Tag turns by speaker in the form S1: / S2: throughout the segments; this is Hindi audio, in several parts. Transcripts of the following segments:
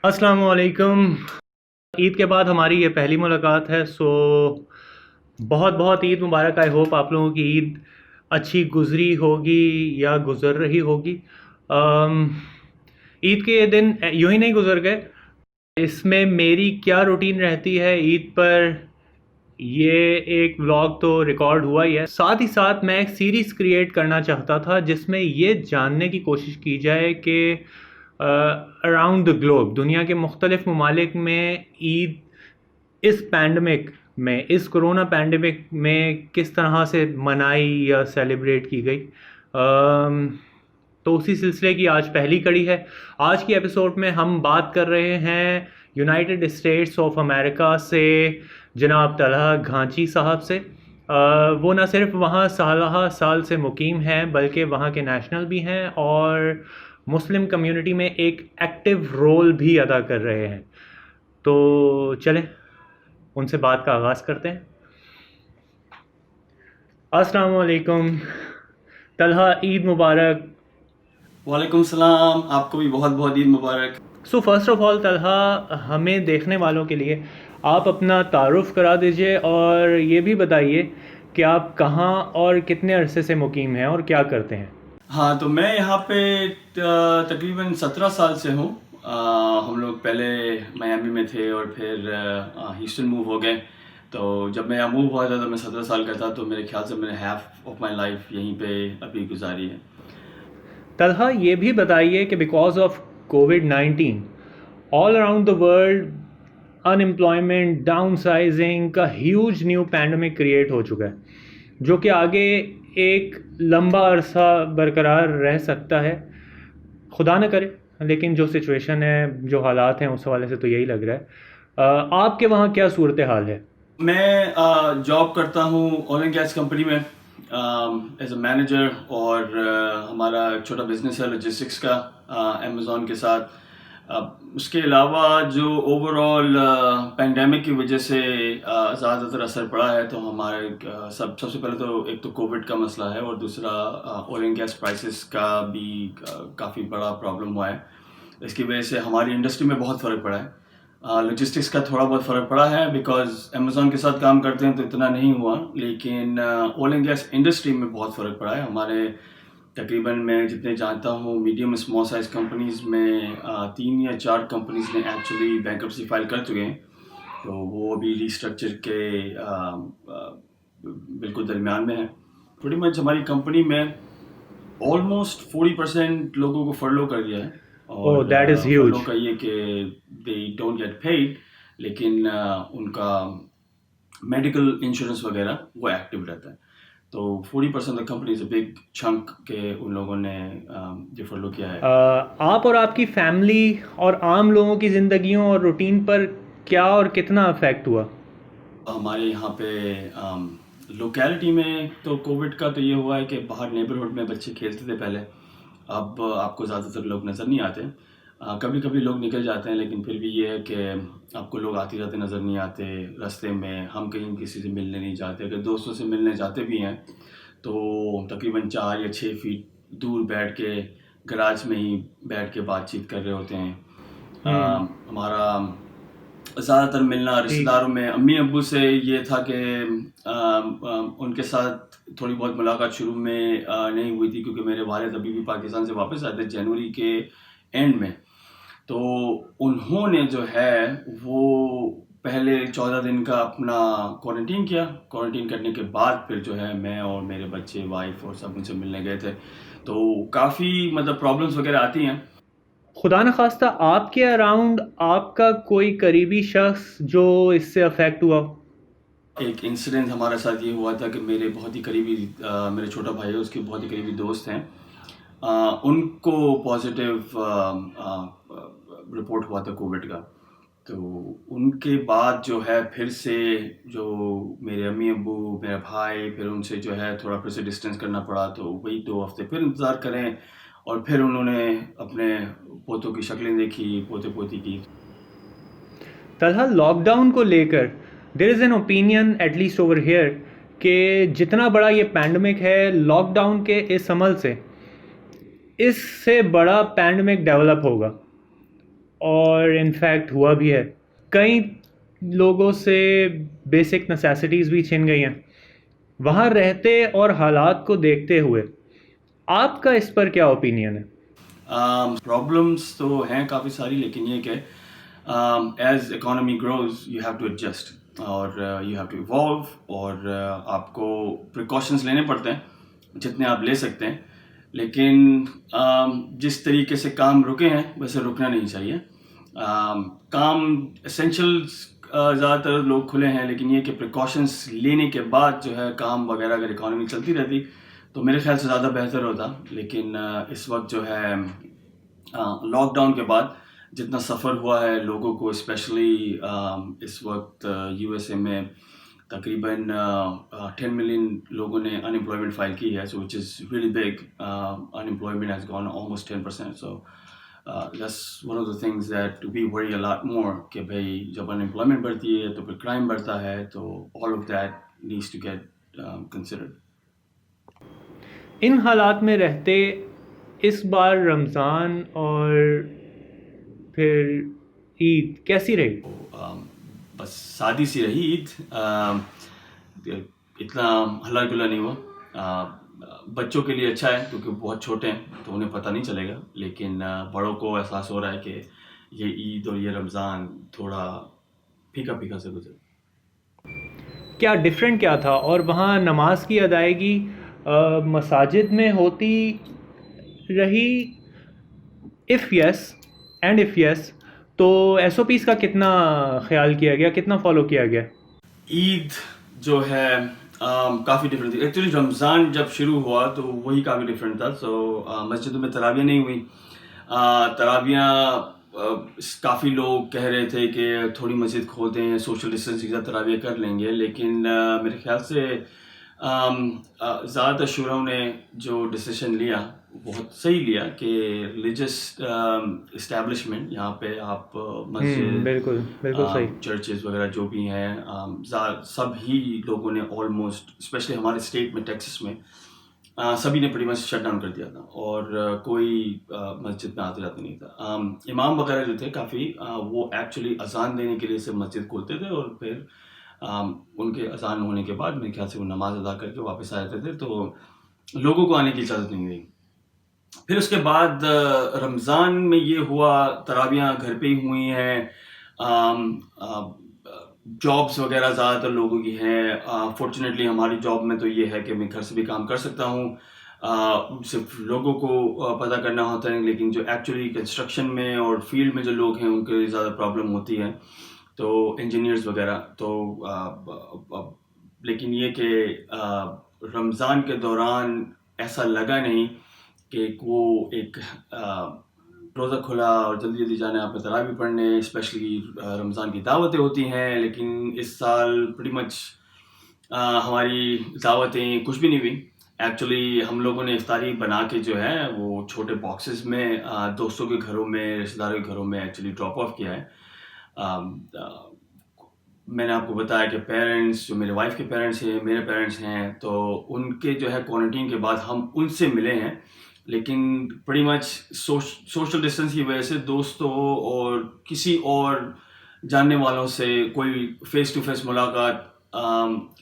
S1: अस्सलाम वालेकुम। ईद के बाद हमारी ये पहली मुलाकात है। बहुत बहुत ईद मुबारक। आई होप आप लोगों की ईद अच्छी गुज़री होगी या गुज़र रही होगी। अम, ईद के ये दिन यूं ही नहीं गुज़र गए। इसमें मेरी क्या रूटीन रहती है ईद पर, ये एक व्लॉग तो रिकॉर्ड हुआ ही है। साथ ही साथ मैं एक सीरीज़ क्रिएट करना चाहता था जिसमें ये जानने की कोशिश की जाए कि अराउंड द ग्लोब, दुनिया के मुख्तलिफ़ ममालिक में ईद इस पैंडमिक में, इस कोरोना पैंडमिक में किस तरह से मनाई या सेलिब्रेट की गई। तो उसी सिलसिले की आज पहली कड़ी है। आज की एपिसोड में हम बात कर रहे हैं यूनाइटेड स्टेट्स ऑफ अमेरिका से जनाब तलहा घांची साहब से। वो न सिर्फ वहाँ साल साल से मुकीम हैं बल्कि वहाँ के नेशनल भी हैं और मुस्लिम कम्युनिटी में एक एक्टिव रोल भी अदा कर रहे हैं। तो चलें उनसे बात का आगाज़ करते हैं। अस्सलाम वालेकुम तलहा, ईद मुबारक।
S2: वालेकुम सलाम, आपको भी बहुत बहुत ईद मुबारक।
S1: So first of all Talha, हमें देखने वालों के लिए आप अपना तारुफ़ करा दीजिए और ये भी बताइए कि आप कहाँ और कितने अरसे से मुकीम हैं और क्या करते हैं।
S2: हाँ, तो मैं यहाँ पे तकरीबन 17 साल से हूँ। हम लोग पहले मियामी में थे और फिर ह्यूस्टन मूव हो गए। तो जब मैं यहाँ मूव हुआ था तो मैं 17 साल का था, तो मेरे ख्याल से मैंने हाफ ऑफ माई लाइफ यहीं पे अभी गुजारी है।
S1: तलहा, ये भी बताइए कि because of covid all around the world unemployment, downsizing का ह्यूज न्यू पैंडमिक क्रिएट हो चुका है जो कि आगे एक लंबा अरसा बरकरार रह सकता है, खुदा न करे। लेकिन जो सिचुएशन है, जो हालात हैं, उस हवाले से तो यही लग रहा है। आपके वहाँ क्या सूरत हाल है?
S2: मैं जॉब करता हूँ ऑयल एंड गैस कंपनी में एज अ मैनेजर, और हमारा एक छोटा बिजनेस है लॉजिस्टिक्स का अमेज़ॉन के साथ। उसके अलावा जो ओवरऑल पेंडेमिक की वजह से ज़्यादातर असर पड़ा है, तो हमारे सबसे पहले तो एक तो कोविड का मसला है और दूसरा ऑयल एंड गैस प्राइसेस का भी काफ़ी बड़ा प्रॉब्लम हुआ है। इसकी वजह से हमारी इंडस्ट्री में बहुत फ़र्क पड़ा है। लॉजिस्टिक्स का थोड़ा बहुत फ़र्क पड़ा है बिकॉज अमेज़ॉन के साथ काम करते हैं तो इतना नहीं हुआ, लेकिन ऑयल एंड गैस इंडस्ट्री में बहुत फ़र्क पड़ा है। हमारे तकरीबन मैं जितने जानता हूँ मीडियम स्मॉल साइज़ कंपनीज़ में 3 या 4 कंपनीज़ ने एक्चुअली बैंक्रप्सी फाइल कर चुके हैं। तो वो अभी रिस्ट्रक्चर के बिल्कुल दरमियान में है। प्रीटी मच हमारी कंपनी में ऑलमोस्ट 40% लोगों को फर्लो कर दिया है।
S1: ओह,
S2: और
S1: दैट इज़
S2: फर्लो
S1: ह्यूज।
S2: का ये कि दे डोंट गेट पेड, लेकिन उनका मेडिकल इंश्योरेंस वगैरह वो एक्टिव रहता है। तो 40% of companies a big chunk के उन लोगों ने जो फर्लो किया है।
S1: आप और आपकी फैमिली और आम लोगों की ज़िंदगियों और रूटीन पर क्या और कितना अफेक्ट हुआ?
S2: हमारे यहाँ पे लोकेलिटी में तो कोविड का तो ये हुआ है कि बाहर नेबरहुड में बच्चे खेलते थे पहले, अब आपको ज़्यादातर लोग नज़र नहीं आते। कभी कभी लोग निकल जाते हैं, लेकिन फिर भी ये है कि आपको लोग आते जाते नज़र नहीं आते रास्ते में। हम कहीं किसी से मिलने नहीं जाते, अगर दोस्तों से मिलने जाते भी हैं तो तकरीबन 4 या 6 फीट दूर बैठ के गराज में ही बैठ के बातचीत कर रहे होते हैं। हमारा ज़्यादातर मिलना
S1: जी।
S2: रिश्तेदारों में अम्मी अब्बू से ये था कि उनके साथ थोड़ी बहुत मुलाकात शुरू में नहीं हुई थी, क्योंकि मेरे वालिद अभी भी पाकिस्तान से वापस आए थे जनवरी के एंड में। तो उन्होंने जो है वो पहले 14 दिन का अपना क्वारंटीन किया। क्वारंटीन करने के बाद फिर जो है मैं और मेरे बच्चे, वाइफ और सब उनसे मिलने गए थे। तो काफ़ी मतलब प्रॉब्लम्स वगैरह आती हैं।
S1: खुदा न खास्ता आपके अराउंड आपका कोई करीबी शख्स जो इससे अफेक्ट हुआ?
S2: एक इंसिडेंट हमारे साथ ये हुआ था कि मेरे बहुत ही करीबी मेरे छोटा भाई है, उसके बहुत ही करीबी दोस्त हैं, उनको पॉजिटिव रिपोर्ट हुआ था कोविड का। तो उनके बाद जो है फिर से जो मेरे अम्मी अब्बू, मेरा भाई, फिर उनसे जो है थोड़ा फिर से डिस्टेंस करना पड़ा। तो वही 2 हफ्ते फिर इंतज़ार करें, और फिर उन्होंने अपने पोतों की शक्लें देखी, पोते पोती की।
S1: तलहा, लॉकडाउन को लेकर there is an opinion at least over here कि जितना बड़ा ये पैंडमिक है, लॉकडाउन के इस अमल से इससे बड़ा पैंडमिक डेवलप होगा और इनफैक्ट हुआ भी है। कई लोगों से बेसिक नेसेसिटीज़ भी छिन गई हैं। वहाँ रहते और हालात को देखते हुए आपका इस पर क्या ओपिनियन है?
S2: प्रॉब्लम्स तो हैं काफ़ी सारी, लेकिन ये कि as economy grows you have to adjust और यू हैव टू इवॉल्व, और आपको प्रिकॉशंस लेने पड़ते हैं जितने आप ले सकते हैं। लेकिन जिस तरीके से काम रुके हैं वैसे रुकना नहीं चाहिए। काम एसेंशियल्स ज़्यादातर लोग खुले हैं, लेकिन ये कि प्रिकॉशंस लेने के बाद जो है काम वगैरह अगर इकोनॉमी चलती रहती तो मेरे ख्याल से ज़्यादा बेहतर होता। लेकिन इस वक्त जो है लॉकडाउन के बाद जितना सफ़र हुआ है लोगों को, स्पेशली इस वक्त यूएसए में तकरीबन 10 मिलियन लोगों ने अनएम्प्लॉयमेंट फाइल की है, so which is really big. Unemployment has gone almost 10%, so that's one of the things that we worry a lot more कि भाई जब अनएम्प्लॉयमेंट बढ़ती है तो फिर क्राइम बढ़ता है, तो all of that needs to get considered.
S1: इन हालात में रहते इस बार रमज़ान और फिर ईद कैसी रही?
S2: बस सादी सी रही ईद। इतना हल्ला गुल्ला नहीं हुआ। बच्चों के लिए अच्छा है क्योंकि बहुत छोटे हैं तो उन्हें पता नहीं चलेगा, लेकिन बड़ों को एहसास हो रहा है कि ये ईद और ये रमज़ान थोड़ा फीका फीका से गुजरे।
S1: क्या डिफरेंट क्या था? और वहाँ नमाज की अदायगी मसाजिद में होती रही? इफ़ यस तो एसओपीज़ का कितना ख्याल किया गया, कितना फॉलो किया गया?
S2: ईद जो है काफ़ी डिफरेंट थी। एक्चुअली रमज़ान जब शुरू हुआ तो वही काफ़ी डिफरेंट था। सो मस्जिदों में तरावियाँ नहीं हुई। तरावियाँ काफ़ी लोग कह रहे थे कि थोड़ी मस्जिद खोल दें, सोशल डिस्टेंसिंग के साथ तरावियाँ कर लेंगे, लेकिन मेरे ख्याल से ज़्यादातर शुराओं ने जो डिसीजन लिया बहुत सही लिया कि रिलीजियस इस्टेब्लिशमेंट यहाँ पे आप मस्जिद,
S1: बिल्कुल बिल्कुल सही।
S2: चर्चेस वगैरह जो भी हैं, सब ही लोगों ने ऑलमोस्ट, स्पेशली हमारे स्टेट में टेक्सास में सभी ने pretty much शट डाउन कर दिया था, और कोई मस्जिद में आते जाते नहीं था। इमाम वगैरह जो थे काफ़ी वो एक्चुअली अजान देने के लिए सिर्फ मस्जिद खोलते थे, और फिर उनके अजान होने के बाद मेरे ख्याल से वो नमाज अदा करके वापस आ जाते थे, तो लोगों को आने की इजाज़त नहीं दी। फिर उसके बाद रमज़ान में ये हुआ, तरावियाँ घर पे ही हुई हैं। जॉब्स वगैरह ज़्यादातर लोगों की हैं। फॉर्चुनेटली हमारी जॉब में तो ये है कि मैं घर से भी काम कर सकता हूँ। सिर्फ लोगों को पता करना होता है, लेकिन जो एक्चुअली कंस्ट्रक्शन में और फील्ड में जो लोग हैं उनके लिए ज़्यादा प्रॉब्लम होती है, तो इंजीनियर्स वगैरह तो लेकिन ये कि रमज़ान के दौरान ऐसा लगा नहीं कि वो एक रोज़ा खुला और जल्दी जल्दी जाना है आपने तरावी पढ़ने, स्पेशली रमज़ान की दावतें होती हैं। लेकिन इस साल pretty much हमारी दावतें कुछ भी नहीं हुई। एक्चुअली हम लोगों ने इफ्तारी बना के जो है वो छोटे बॉक्सेस में दोस्तों के घरों में, रिश्तेदारों के घरों में एक्चुअली ड्रॉप ऑफ किया है। मैंने आपको बताया कि पेरेंट्स, जो मेरे वाइफ के पेरेंट्स हैं, मेरे पेरेंट्स हैं, तो उनके जो है क्वारंटीन के बाद हम उनसे मिले हैं, लेकिन pretty much सोशल डिस्टेंस की वजह से दोस्तों और किसी और जानने वालों से कोई फेस टू फेस मुलाकात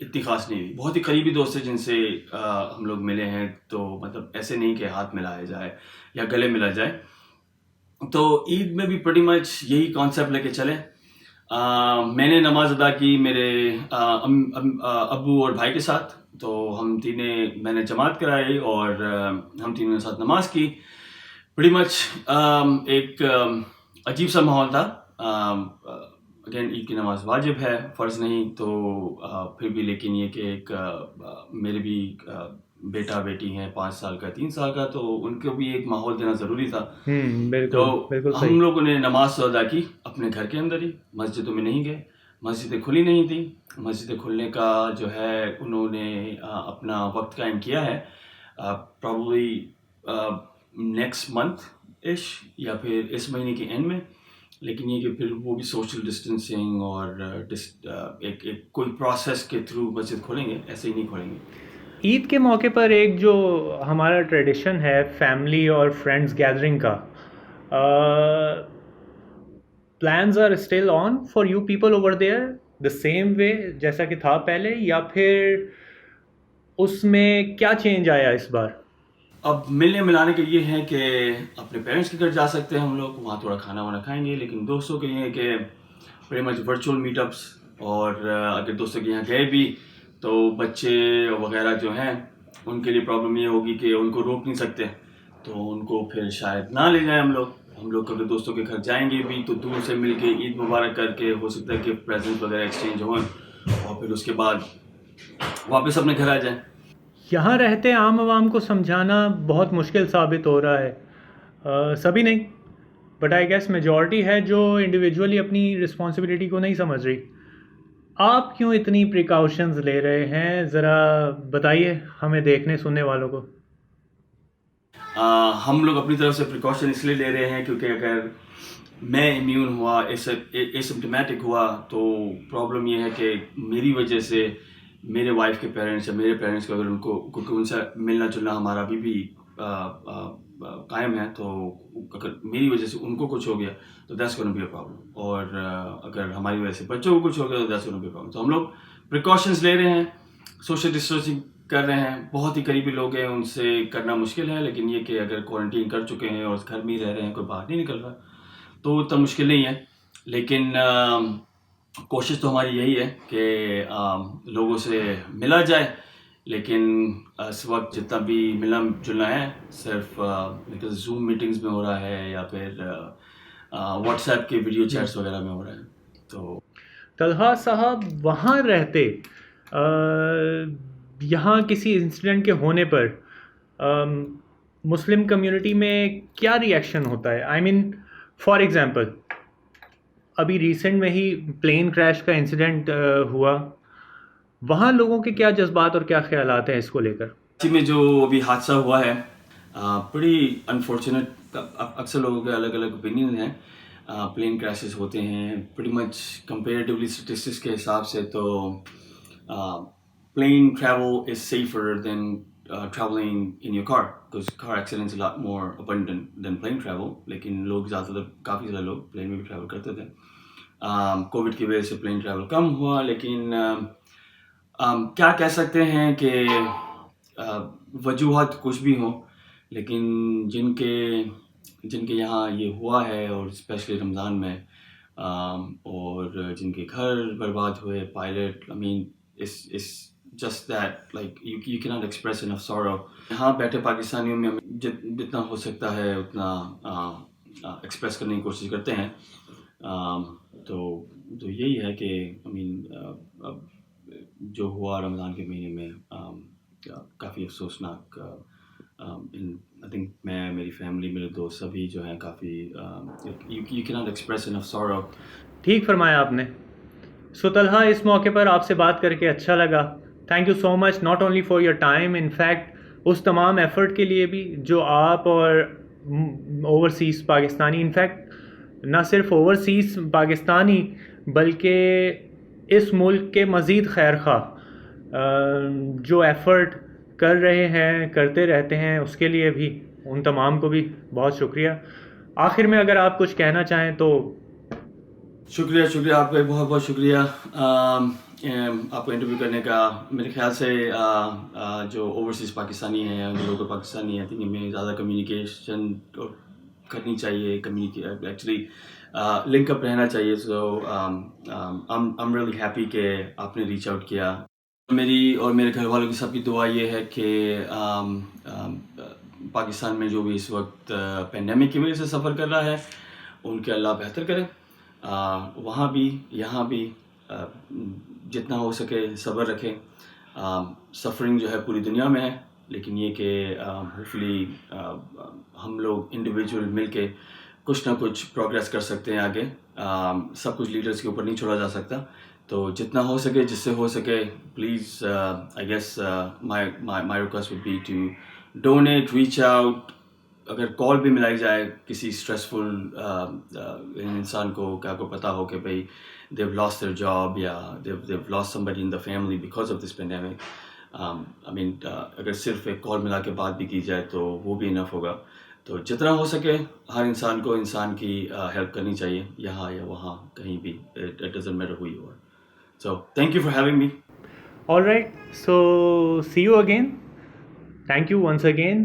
S2: इतनी ख़ास नहीं हुई। बहुत ही करीबी दोस्त हैं जिनसे हम लोग मिले हैं, तो मतलब ऐसे नहीं कि हाथ मिलाया जाए या गले मिला जाए। तो ईद में भी pretty much यही कॉन्सेप्ट लेके चले। मैंने नमाज अदा की मेरे अब्बू और भाई के साथ, तो हम तीने, मैंने जमात कराई और हम तीनों के साथ नमाज की। pretty much एक अजीब सा माहौल था। अगेन ईद की नमाज वाजिब है, फ़र्ज़ नहीं, तो फिर भी लेकिन ये कि एक मेरे भी बेटा बेटी हैं 5 साल का 3 साल का, तो उनको भी एक माहौल देना ज़रूरी था।
S1: बिल्कुल
S2: तो
S1: बिल्कुल सही।
S2: हम लोगों ने नमाज तो अदा की अपने घर के अंदर ही, मस्जिदों में नहीं गए। मस्जिदें खुली नहीं थी। मस्जिदें खुलने का जो है उन्होंने अपना वक्त कायम किया है, प्रॉब्ली नेक्स्ट मंथ इश या फिर इस महीने के एंड में। लेकिन ये कि फिर वो भी सोशल डिस्टेंसिंग और एक कोई प्रोसेस के थ्रू मस्जिद खोलेंगे, ऐसे ही नहीं खोलेंगे।
S1: ईद के मौके पर एक जो हमारा ट्रेडिशन है फैमिली और फ्रेंड्स गैदरिंग का, plans are still on for you people over there the same way जैसा कि था पहले, या फिर उसमें क्या चेंज आया इस बार?
S2: अब मिलने मिलाने के ये है कि अपने पेरेंट्स के घर जा सकते हैं हम लोग, वहाँ थोड़ा खाना वाना खाएंगे, लेकिन दोस्तों के ये है कि pretty much वर्चुअल मीटअप्स, और अगर दोस्तों के यहाँ गए भी तो बच्चे वगैरह जो हैं उनके लिए प्रॉब्लम ये होगी कि उनको रोक नहीं सकते, तो उनको फिर शायद ना ले जाएं हम लोग अगर दोस्तों के घर जाएंगे भी तो दूर से मिल के ईद मुबारक करके, हो सकता है कि प्रेजेंट वगैरह एक्सचेंज हों और फिर उसके बाद वापस अपने घर आ जाएं।
S1: यहाँ रहते आम आवाम को समझाना बहुत मुश्किल साबित हो रहा है, सभी नहीं, बट आई गेस मेजॉरिटी है जो इंडिविजुअली अपनी रिस्पॉन्सिबिलिटी को नहीं समझ रही। आप क्यों इतनी प्रिकॉशंस ले रहे हैं, ज़रा बताइए हमें देखने सुनने वालों को।
S2: हम लोग अपनी तरफ से प्रिकॉशन इसलिए ले रहे हैं क्योंकि अगर मैं इम्यून हुआ, एसिम्प्टोमेटिक हुआ, तो प्रॉब्लम ये है कि मेरी वजह से मेरे वाइफ के पेरेंट्स या मेरे पेरेंट्स को अगर उनको, क्योंकि उनसे मिलना जुलना हमारा अभी भी कायम है, तो अगर मेरी वजह से उनको कुछ हो गया तो that's gonna be a problem, और अगर हमारी वजह से बच्चों को कुछ हो गया तो that's gonna be a problem. तो हम लोग प्रिकॉशंस ले रहे हैं, सोशल डिस्टेंसिंग कर रहे हैं। बहुत ही करीबी लोग हैं, उनसे करना मुश्किल है, लेकिन ये कि अगर क्वारंटीन कर चुके हैं और घर में ही रह रहे हैं, कोई बाहर नहीं निकल रहा, तो उतना मुश्किल नहीं है। लेकिन कोशिश तो हमारी यही है कि लोगों से मिला जाए, लेकिन इस वक्त जितना भी मिलना जुलना है सिर्फ जूम मीटिंग्स में हो रहा है या फिर व्हाट्सएप के वीडियो चैट्स वगैरह में हो रहा है। तो
S1: तलहा साहब वहाँ रहते यहाँ किसी इंसिडेंट के होने पर मुस्लिम कम्युनिटी में क्या रिएक्शन होता है? आई मीन फॉर एग्जांपल अभी रिसेंट में ही प्लेन क्रैश का इंसिडेंट हुआ, वहाँ लोगों के क्या जज्बात और क्या ख्यालात हैं इसको लेकर?
S2: कराची में जो अभी हादसा हुआ है, बड़ी अनफॉर्चुनेट, अक्सर लोगों के अलग अलग ओपिनियन हैं। प्लेन क्रैशेस होते हैं pretty much comparatively statistics के हिसाब से, तो plane travel is safer than traveling in your car, because car accidents are a lot more abundant than plane travel। लेकिन लोग ज़्यादातर, काफ़ी ज़्यादा लोग प्लेन में भी ट्रैवल करते थे। कोविड की वजह से प्लेन ट्रैवल कम हुआ, लेकिन क्या कह सकते हैं कि वजूहत कुछ भी हों, लेकिन जिनके यहाँ ये हुआ है, और स्पेशली रमज़ान में, और जिनके घर बर्बाद हुए, पायलट, आई मीन इस just that like you can not express enough sorrow. यहाँ बैठे पाकिस्तानियों में हमें जितना हो सकता है उतना एक्सप्रेस करने की कोशिश करते हैं। तो यही है कि आई मीन जो हुआ रमज़ान के महीने में काफ़ी अफसोसनाक, आई थिंक मैं, मेरी फैमिली, मेरे दोस्त सभी जो हैं काफ़ी, you can not express enough sorrow.
S1: ठीक फरमाया आपने। सो तलहा, इस मौके पर आपसे बात करके अच्छा लगा। Thank you so much, not only for your time, in fact उस तमाम एफ़र्ट के लिए भी जो आप और ओवरसीज़ पाकिस्तानी, इनफैक्ट ना सिर्फ ओवरसीज़ पाकिस्तानी बल्कि इस मुल्क के मज़ीद खैर खा जो एफ़र्ट कर रहे हैं, करते रहते हैं, उसके लिए भी उन तमाम को भी बहुत शुक्रिया। आखिर में अगर आप कुछ कहना चाहें तो।
S2: शुक्रिया आपका, बहुत बहुत शुक्रिया आपको इंटरव्यू करने का। मेरे ख्याल से जो ओवरसीज़ पाकिस्तानी हैं या लोकल पाकिस्तानी हैं, तो इनमें ज़्यादा कम्युनिकेशन करनी चाहिए, एक्चुअली लिंक अप रहना चाहिए। सो आई एम रियली हैप्पी कि आपने रीच आउट किया। मेरी और मेरे घर वालों की सबकी दुआ ये है कि पाकिस्तान में जो भी इस वक्त पेंडेमिक की वजह से सफ़र कर रहा है, उनके अल्लाह बेहतर करे। वहाँ भी यहाँ भी जितना हो सके सब्र रखें। सफ़रिंग जो है पूरी दुनिया में है, लेकिन ये कि होपफुली हम लोग इंडिविजुअल मिलके कुछ ना कुछ प्रोग्रेस कर सकते हैं आगे। सब कुछ लीडर्स के ऊपर नहीं छोड़ा जा सकता, तो जितना हो सके, जिससे हो सके, please I guess my request would be to donate, reach out. अगर कॉल भी मिलाई जाए किसी स्ट्रेसफुल इंसान को, क्या आपको पता हो कि भाई they've lost their job या they've lost somebody in the family because of this pandemic, I mean अगर सिर्फ एक कॉल मिला के बात भी की जाए तो वो भी इनफ होगा। तो जितना हो सके हर इंसान को इंसान की हेल्प करनी चाहिए, यहाँ या वहाँ कहीं भी, it doesn't matter who you are. So thank you for having me.
S1: All right, so see you again. Thank you once again.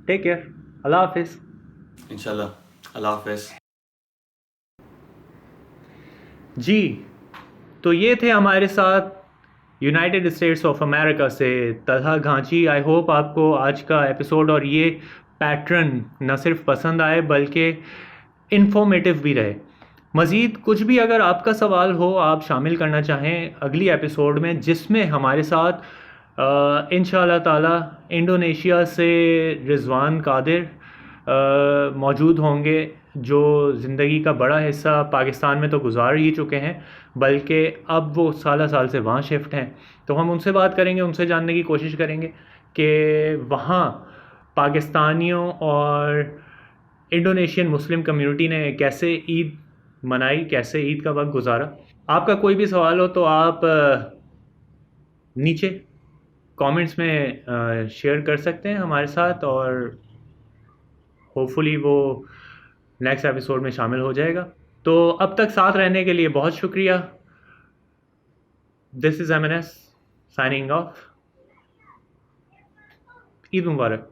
S1: Take care. Allah Hafiz.
S2: इंशाल्लाह. अल्लाह हाफ़िज़.
S1: जी, तो ये थे हमारे साथ यूनाइटेड स्टेट्स ऑफ अमेरिका से तलहा घांची. आई होप आपको आज का एपिसोड और ये पैटर्न न सिर्फ पसंद आए बल्कि इन्फॉर्मेटिव भी रहे. मज़ीद कुछ भी अगर आपका सवाल हो आप शामिल करना चाहें अगली एपिसोड में, जिसमें हमारे साथ इंशाअल्लाह ताला इंडोनेशिया से रिजवान कादिर मौजूद होंगे, जो ज़िंदगी का बड़ा हिस्सा पाकिस्तान में तो गुजार ही चुके हैं बल्कि अब वो साल से वहाँ शिफ्ट हैं. तो हम उनसे बात करेंगे, उनसे जानने की कोशिश करेंगे कि वहाँ पाकिस्तानियों और इंडोनेशियन मुस्लिम कम्युनिटी ने कैसे ईद मनाई, कैसे ईद का वक्त गुजारा. आपका कोई भी सवाल हो तो आप नीचे कमेंट्स में शेयर कर सकते हैं हमारे साथ और होपफुली वो नेक्स्ट एपिसोड में शामिल हो जाएगा. तो अब तक साथ रहने के लिए बहुत शुक्रिया. This is MNS signing off. Eid Mubarak.